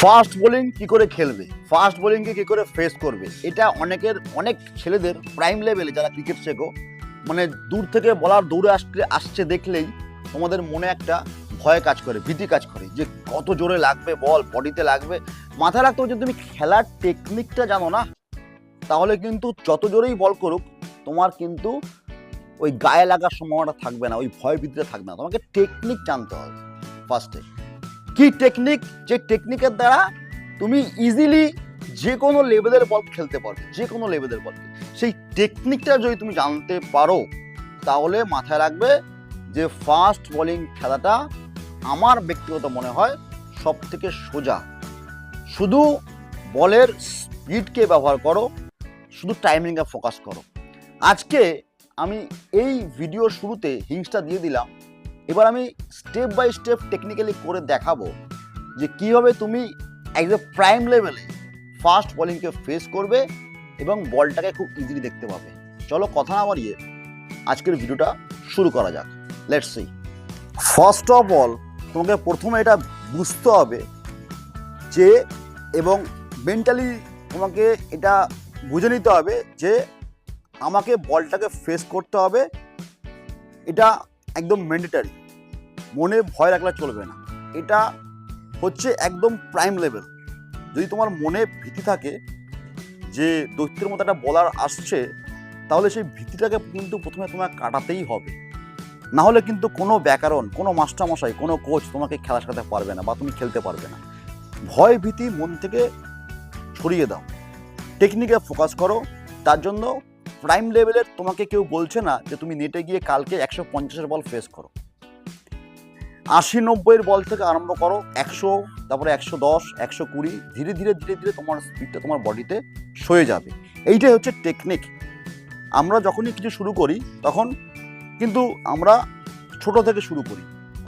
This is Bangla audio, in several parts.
ফাস্ট বোলিং কি করে খেলবে, ফাস্ট বোলিংকে কি করে ফেস করবে, এটা অনেক ছেলেদের প্রাইম লেভেলে যারা ক্রিকেট শেখো, মানে দূর থেকে বলার দৌড়ে আসছে দেখলেই তোমাদের মনে একটা ভয় কাজ করে, ভীতি কাজ করে যে কত জোরে লাগবে বল, বডিতে লাগবে। মাথায় রাখতে হবে যে তুমি খেলার টেকনিকটা জানো না, তাহলে কিন্তু যত জোরেই বল করুক তোমার কিন্তু ওই গায়ে লাগার সম্ভাবনা থাকবে না, ওই ভয় ভীতিটা থাকবে না। তোমাকে টেকনিক জানতে হবে। ফার্স্টে কি টেকনিক, যে টেকনিকের দ্বারা তুমি ইজিলি যে কোনো লেভেলের বল খেলতে পারবে, যে কোনো লেভেলের বল। সেই টেকনিকটা যদি তুমি জানতে পারো তাহলে মাথায় রাখবে যে ফাস্ট বোলিং খেলাটা আমার ব্যক্তিগত মনে হয় সব থেকে সোজা। শুধু বলের স্পিডকে ব্যবহার করো, শুধু টাইমিংয়ে ফোকাস করো। আজকে আমি এই ভিডিওর শুরুতে হিংসটা দিয়ে দিলাম, এবার আমি স্টেপ বাই স্টেপ টেকনিক্যালি করে দেখাবো যে কীভাবে তুমি একদম প্রাইম লেভেলে ফাস্ট বোলিংকে ফেস করবে এবং বলটাকে খুব ইজিলি দেখতে পাবে। চলো কথা না বাড়িয়ে আজকের ভিডিওটা শুরু করা যাক। Let's see. First of all তোমাকে প্রথমে এটা বুঝতে হবে যে, এবং মেন্টালি তোমাকে এটা বুঝে নিতে হবে যে আমাকে বলটাকে ফেস করতে হবে, এটা একদম ম্যান্ডেটারি। মনে ভয় রাখলে চলবে না, এটা হচ্ছে একদম প্রাইম লেভেল। যদি তোমার মনে ভীতি থাকে যে দৈত্যের মতো একটা বলার আসছে, তাহলে সেই ভীতিটাকে কিন্তু প্রথমে তোমার কাটাতেই হবে। না হলে কিন্তু কোনো ব্যাকরণ, কোনো মাস্টারমশাই, কোনো কোচ তোমাকে খেলা শেখাতে পারবে না বা তুমি খেলতে পারবে না। ভয় ভীতি মন থেকে ছড়িয়ে দাও, টেকনিকে ফোকাস করো। তার জন্য প্রাইম লেভেলের তোমাকে কেউ বলছে না যে তুমি নেটে গিয়ে কালকে 150-এর বল ফেস করো। 80-90-এর বল থেকে আরম্ভ করো, 100, তারপরে 110, 120, ধীরে ধীরে ধীরে ধীরে তোমার স্পিডটা তোমার বডিতে সয়ে যাবে। এইটাই হচ্ছে টেকনিক। আমরা যখনই কিছু শুরু করি তখন কিন্তু আমরা ছোট থেকে শুরু করি।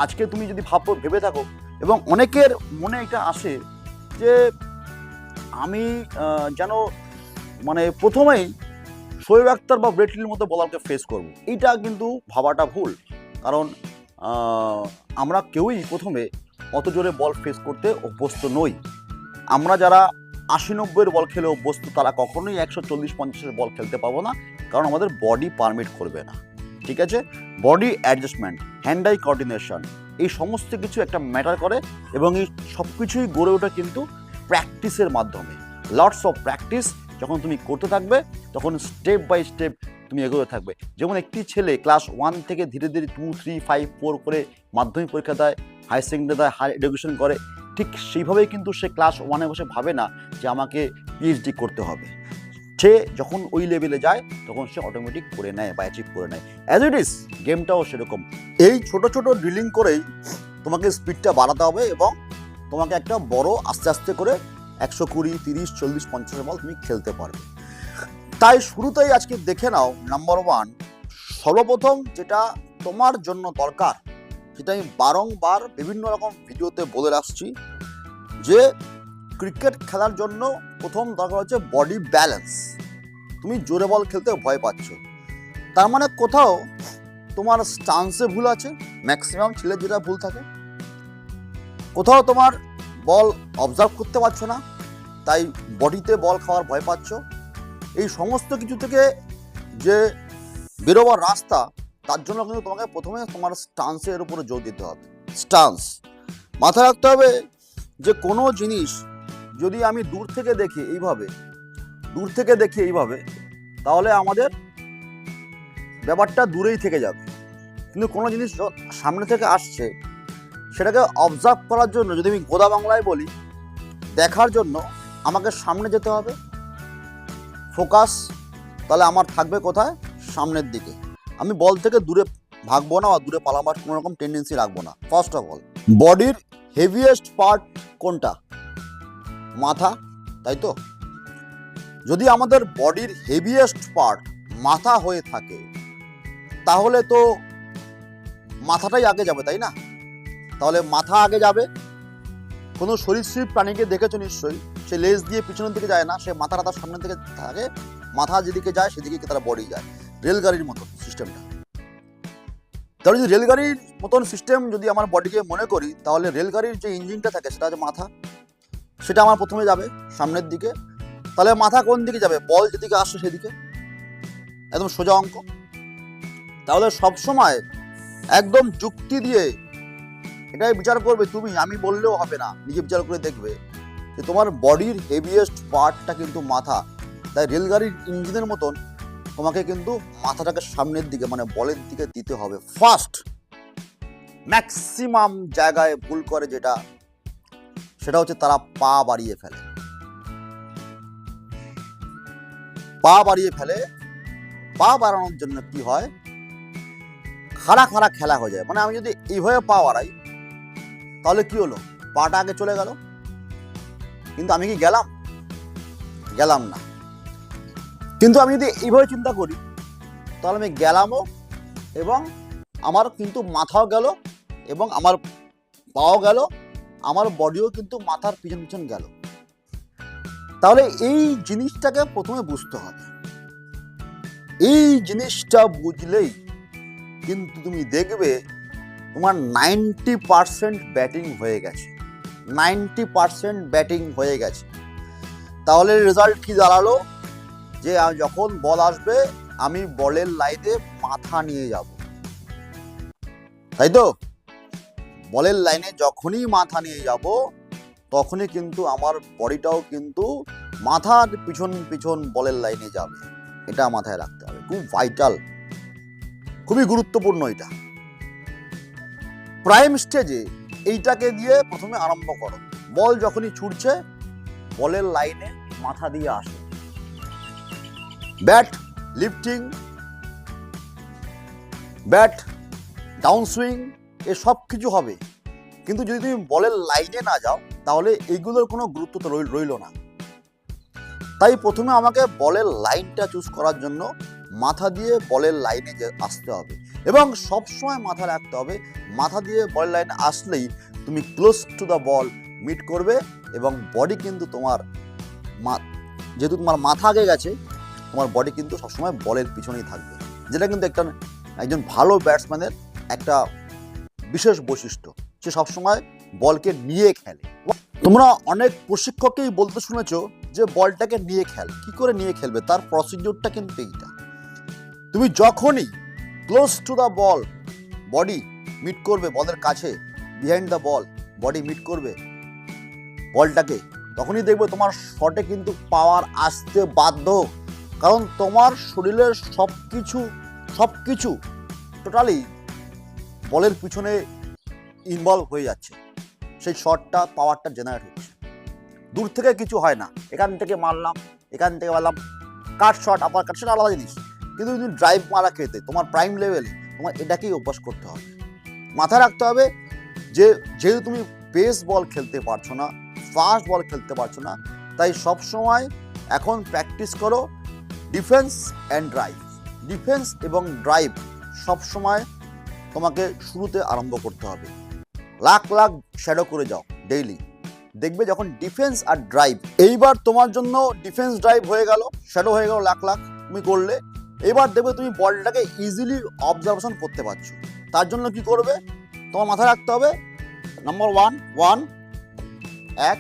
আজকে তুমি যদি ভেবে থাকো, এবং অনেকের মনে এটা আসে যে আমি যেন মানে প্রথমেই শোয়েব আখতার বা ব্রেট লির মতো বলারকে ফেস করব, এইটা কিন্তু ভাবাটা ভুল। কারণ আমরা কেউই প্রথমে অত জোরে বল ফেস করতে অভ্যস্ত নই। আমরা যারা 80-90-এর বল খেলে অভ্যস্ত, তারা কখনোই 140-50-এর বল খেলতে পারবো না, কারণ আমাদের বডি পারমিট করবে না। ঠিক আছে, body adjustment, hand I coordination, এই সমস্ত কিছু একটা ম্যাটার করে, এবং এই সব কিছুই গড়ে ওঠে কিন্তু প্র্যাকটিসের মাধ্যমে। লটস অফ প্র্যাকটিস যখন তুমি করতে থাকবে তখন স্টেপ বাই স্টেপ তুমি এগোতে থাকবে। যেমন একটি ছেলে ক্লাস 1 থেকে ধীরে ধীরে 2, 3, 5, 4 করে মাধ্যমিক পরীক্ষা দেয়, হায়ার সেকেন্ডারি দেয়, হায়ার এডুকেশন করে, ঠিক সেইভাবেই কিন্তু সে ক্লাস 1-এ বসে ভাবে না যে আমাকে পিএইচডি করতে হবে। সে যখন ওই লেভেলে যায় তখন সে অটোমেটিক করে নেয় বা অ্যাচিভ করে নেয়। অ্যাজ ইট ইজ গেমটাও সেরকম। এই ছোট ছোট ড্রিলিং করেই তোমাকে স্পিডটা বাড়াতে হবে, এবং তোমাকে একটা বড় আস্তে আস্তে করে 120, 30, 40, 50-এর বল তুমি খেলতে পারবে। তাই শুরুতেই আজকে দেখে নাও, নাম্বার 1, সর্বপ্রথম যেটা তোমার জন্য দরকার, যেটা আমি বারংবার বিভিন্ন রকম ভিডিওতে বলে আসছি, যে ক্রিকেট খেলার জন্য প্রথম দরকার হচ্ছে বডি ব্যালেন্স। তুমি জোরে বল খেলতে ভয় পাচ্ছ, তার মানে কোথাও তোমার স্টান্সে ভুল আছে, ম্যাক্সিমাম ছেলে যেটা ভুল থাকে। কোথাও তোমার বল অবজার্ভ করতে পারছো না, তাই বডিতে বল খাওয়ার ভয় পাচ্ছ। এই সমস্ত কিছু থেকে যে বেরোবার রাস্তা, তার জন্য কিন্তু তোমাকে প্রথমে তোমার স্টান্সের উপরে জোর দিতে হবে। স্টান্স মাথায় রাখতে হবে যে কোনো জিনিস যদি আমি দূর থেকে দেখি এইভাবে, তাহলে আমাদের ব্যাপারটা দূরেই থেকে যাবে। কিন্তু কোনো জিনিস সামনে থেকে আসছে, সেটাকে অবজার্ভ করার জন্য, যদি আমি গোদা বাংলায় বলি, দেখার জন্য আমাকে সামনে যেতে হবে। ফোকাস তাহলে আমার থাকবে কোথায়? সামনের দিকে। আমি বল থেকে দূরে ভাগবো না বা দূরে পালাবার কোনো রকম টেন্ডেন্সি রাখবো না। ফার্স্ট অফ অল, বডির হেভিয়েস্ট পার্ট কোনটা? মাথা, তাই তো? যদি আমাদের বডির হেভিয়েস্ট পার্ট মাথা হয়ে থাকে, তাহলে তো মাথাটাই আগে যাবে, তাই না? তাহলে মাথা আগে যাবে। কোনো সরীসৃপ প্রাণীকে দেখেছো নিশ্চয়ই, সে লেজ দিয়ে পিছনের দিকে যায় না, সে মাথাটা তার সামনের দিকে থাকে, মাথা যেদিকে যায় সেদিকে তারা বডি যায়। রেলগাড়ির মতো সিস্টেমটা। তাহলে যদি রেলগাড়ির মতন সিস্টেম যদি আমার বডিকে মনে করি, তাহলে রেলগাড়ির যে ইঞ্জিনটা থাকে সেটা হচ্ছে মাথা। সেটা আমার প্রথমে যাবে সামনের দিকে। তাহলে মাথা কোন দিকে যাবে? বল যেদিকে আসছে সেদিকে, একদম সোজা অঙ্ক। তাহলে সবসময় একদম যুক্তি দিয়ে এটাই বিচার করবে তুমি, আমি বললেও হবে না, নিজে বিচার করে দেখবে যে তোমার বডির হেভিয়েস্ট পার্টটা কিন্তু মাথা। তাই রেলগাড়ির ইঞ্জিনের মতন তোমাকে কিন্তু মাথাটাকে সামনের দিকে মানে বলের দিকে দিতে হবে ফার্স্ট। ম্যাক্সিমাম জায়গায় ভুল করে যেটা, সেটা হচ্ছে তারা পা বাড়িয়ে ফেলে। পা বাড়িয়ে ফেলে, পা বাড়ানোর জন্য কি হয়, খাড়া খাড়া খেলা হয়ে যায়। মানে আমি যদি এইভাবে পা বাড়াই তাহলে কি হলো, পাটা আগে চলে গেল, কিন্তু আমি কি গেলাম? গেলাম না। কিন্তু আমি যদি এইভাবে চিন্তা করি তাহলে আমি গেলামও, এবং আমার কিন্তু মাথাও গেল, এবং আমার পাও গেল, আমার বডিও কিন্তু মাথার পিছন পিছন গেল। তাহলে এই জিনিসটাকে প্রথমে বুঝতে হবে। এই জিনিসটা বুঝলেই কিন্তু তুমি দেখবে তোমার 90% ব্যাটিং হয়ে গেছে, 90% ব্যাটিং হয়ে গেছে। তাহলে রেজাল্ট কি দাঁড়ালো, যে যখন বল আসবে আমি বলের লাইনে মাথা নিয়ে যাব, তাই তো? বলের লাইনে যখনই মাথা নিয়ে যাব তখনই কিন্তু আমার বডিটাও কিন্তু মাথার পিছন পিছন বলের লাইনে যাবে। এটা মাথায় রাখতে হবে, খুব ভাইটাল, খুবই গুরুত্বপূর্ণ। এটা প্রাইম স্টেজে এইটাকে দিয়ে প্রথমে আরম্ভ করো। বল যখনই ছুটছে বলের লাইনে মাথা দিয়ে আসো। Bat lifting, bat down swing, এসব কিছু হবে, কিন্তু যদি তুমি বলের লাইনে না যাও তাহলে এইগুলোর কোনো গুরুত্ব তো রইল না। তাই প্রথমে আমাকে বলের লাইনটা চুজ করার জন্য মাথা দিয়ে বলের লাইনে আসতে হবে, এবং সবসময় মাথা রাখতে হবে মাথা দিয়ে বলের লাইনে আসলেই তুমি close to the ball meet করবে, এবং বডি কিন্তু তোমার যেহেতু তোমার মাথা আগে গেছে তোমার বডি কিন্তু সবসময় বলের পিছনেই থাকবে, যেটা কিন্তু একজন ভালো ব্যাটসম্যানের একটা বিশেষ বৈশিষ্ট্য। সে সবসময় বলকে নিয়ে খেলে। তোমরা অনেক প্রশিক্ষককেই বলতে শুনেছো যে বলটাকে নিয়ে খেল। কি করে নিয়ে খেলবে তার প্রসিডিউরটা কিন্তু এইটা। তুমি যখনই close to the ball body meet করবে, বলের কাছে behind the ball body meet করবে বলটাকে, তখনই দেখবে তোমার শটে কিন্তু পাওয়ার আসতে বাধ্য, কারণ তোমার শরীরের সবকিছু টোটালি বলের পিছনে ইনভলভ হয়ে যাচ্ছে। সেই শটটা পাওয়ারটা জেনারেট হচ্ছে, দূর থেকে কিছু হয় না। এখান থেকে মারলাম, এখান থেকে মারলাম, কাট শট আপার কাট শট আলাদা জিনিস, কিন্তু তুমি ড্রাইভ মারা খেতে তোমার প্রাইম লেভেলে তোমার এটাকেই অভ্যাস করতে হবে। মাথায় রাখতে হবে যে যেহেতু তুমি পেস বল খেলতে পারছো না, ফাস্ট বল খেলতে পারছো না, তাই সবসময় এখন প্র্যাকটিস করো ডিফেন্স অ্যান্ড ড্রাইভ। ডিফেন্স এবং ড্রাইভ সবসময় তোমাকে শুরুতে আরম্ভ করতে হবে। লাখ লাখ শ্যাডো করে যাও ডেইলি, দেখবে যখন ডিফেন্স আর ড্রাইভ, এইবার তোমার জন্য ডিফেন্স ড্রাইভ হয়ে গেল, শ্যাডো হয়ে গেল, লাখ লাখ তুমি করলে, এবার দেখবে তুমি বলটাকে ইজিলি অবজারভেশন করতে পারছো। তার জন্য কি করবে, তোমার মাথায় রাখতে হবে নাম্বার ওয়ান, এক,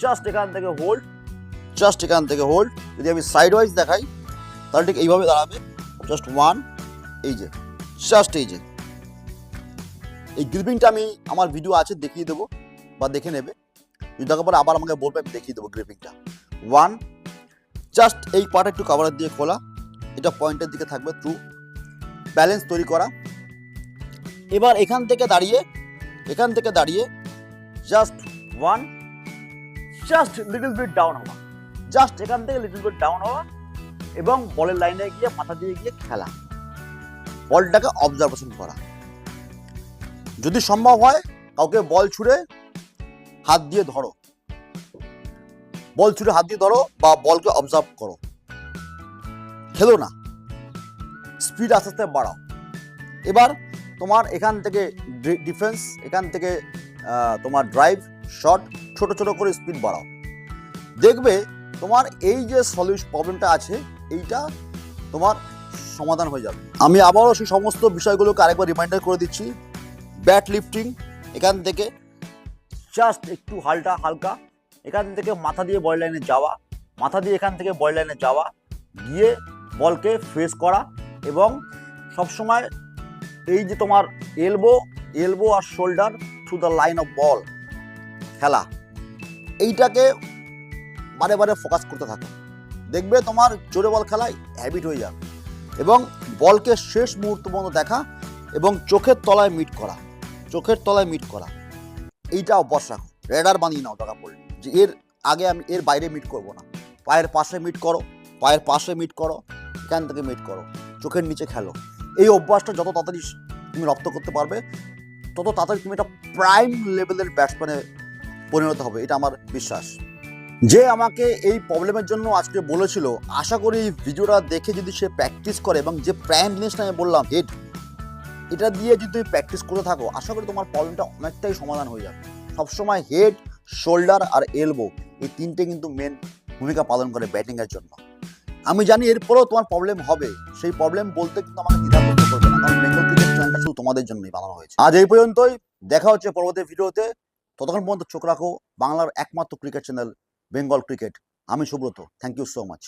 জাস্ট এখান থেকে হোল্ড, জাস্ট এখান থেকে হোল্ড। যদি আমি সাইড ওয়াইজ দেখাই তাহলে ঠিক এইভাবে দাঁড়াবে, জাস্ট ওয়ান, এই যে জাস্ট এই যে এই গ্রিপিংটা আমি আমার ভিডিও আছে দেখিয়ে দেবো বা দেখে নেবে, যদি দেখার পরে আবার আমাকে বলবে আমি দেখিয়ে দেবো গ্রিপিংটা। ওয়ান, জাস্ট এই পার্ট একটু কাভার দিয়ে খোলা, এটা পয়েন্টের দিকে থাকবে, ট্রু ব্যালেন্স তৈরি করা। এবার এখান থেকে দাঁড়িয়ে just one, just little bit down হওয়া, জাস্ট এখান থেকে লিটল বিট ডাউন হওয়া, এবং বলের লাইনে গিয়ে মাথা দিয়ে গিয়ে খেলা, বলটাকে অবজারভেশন করা। যদি সম্ভব হয় কাউকে বল ছুঁড়ে হাত দিয়ে ধরো, বা বলকে অবজার্ভ করো, খেলো না, স্পিড আস্তে আস্তে বাড়াও। এবার তোমার এখান থেকে ডিফেন্স, এখান থেকে তোমার ড্রাইভ, শট, ছোট ছোট করে স্পিড বাড়াও, দেখবে তোমার এই যে প্রবলেমটা আছে এইটা তোমার সমাধান হয়ে যাবে। আমি আবারও সেই সমস্ত বিষয়গুলোকে আরেকবার রিমাইন্ডার করে দিচ্ছি। ব্যাট লিফটিং, এখান থেকে জাস্ট একটু হালকা এখান থেকে মাথা দিয়ে বডি লাইনে যাওয়া, মাথা দিয়ে এখান থেকে বডি লাইনে যাওয়া, গিয়ে বলকে ফেস করা, এবং সবসময় এই যে তোমার এলবো আর shoulder through the line of ball খেলা, এইটাকে বারে বারে ফোকাস করতে থাকো। দেখবে তোমার জোরে বল খেলায় হ্যাবিট হয়ে যাবে। এবং বলকে শেষ মুহূর্ত পর্যন্ত দেখা এবং চোখের তলায় মিট করা, এইটা অভ্যাস রাখো। রেডার বানিয়ে নাও দরকার পড়লে, যে এর আগে আমি এর বাইরে মিট করব না। পায়ের পাশে মিট করো, এখান থেকে মিট করো, চোখের নিচে খেলো। এই অভ্যাসটা যত তাড়াতাড়ি তুমি রপ্ত করতে পারবে, তত তাড়াতাড়ি তুমি একটা প্রাইম লেভেলের ব্যাটসম্যানে পরিণত হবে, এটা আমার বিশ্বাস। যে আমাকে এই প্রবলেমের জন্য আজকে বলেছিল, আশা করি এই ভিডিওটা দেখে যদি সে প্র্যাকটিস করে, এবং যে প্রাইম জিনিসটা আমি বললাম হেড, এটা দিয়ে যদি তুমি প্র্যাকটিস করতে থাকো, আশা করি তোমার প্রবলেমটা অনেকটাই সমাধান হয়ে যাবে। সবসময় হেড, শোল্ডার আর এলবো, এই তিনটে কিন্তু মেন ভূমিকা পালন করে ব্যাটিংয়ের জন্য। আমি জানি এরপরেও তোমার প্রবলেম হবে, সেই প্রবলেম বলতে কিন্তু আমাকে দ্বিধাবোধ করবে না, কারণ বেঙ্গল ক্রিকেট চ্যানেলটা শুধু তোমাদের জন্যই বানানো হয়েছে। আজ এই পর্যন্তই, দেখা হচ্ছে পরবর্তী ভিডিওতে। ততক্ষণ পর্যন্ত চোখ রাখো বাংলার একমাত্র ক্রিকেট চ্যানেল বেঙ্গল ক্রিকেট। আমি Subrata, thank you so much.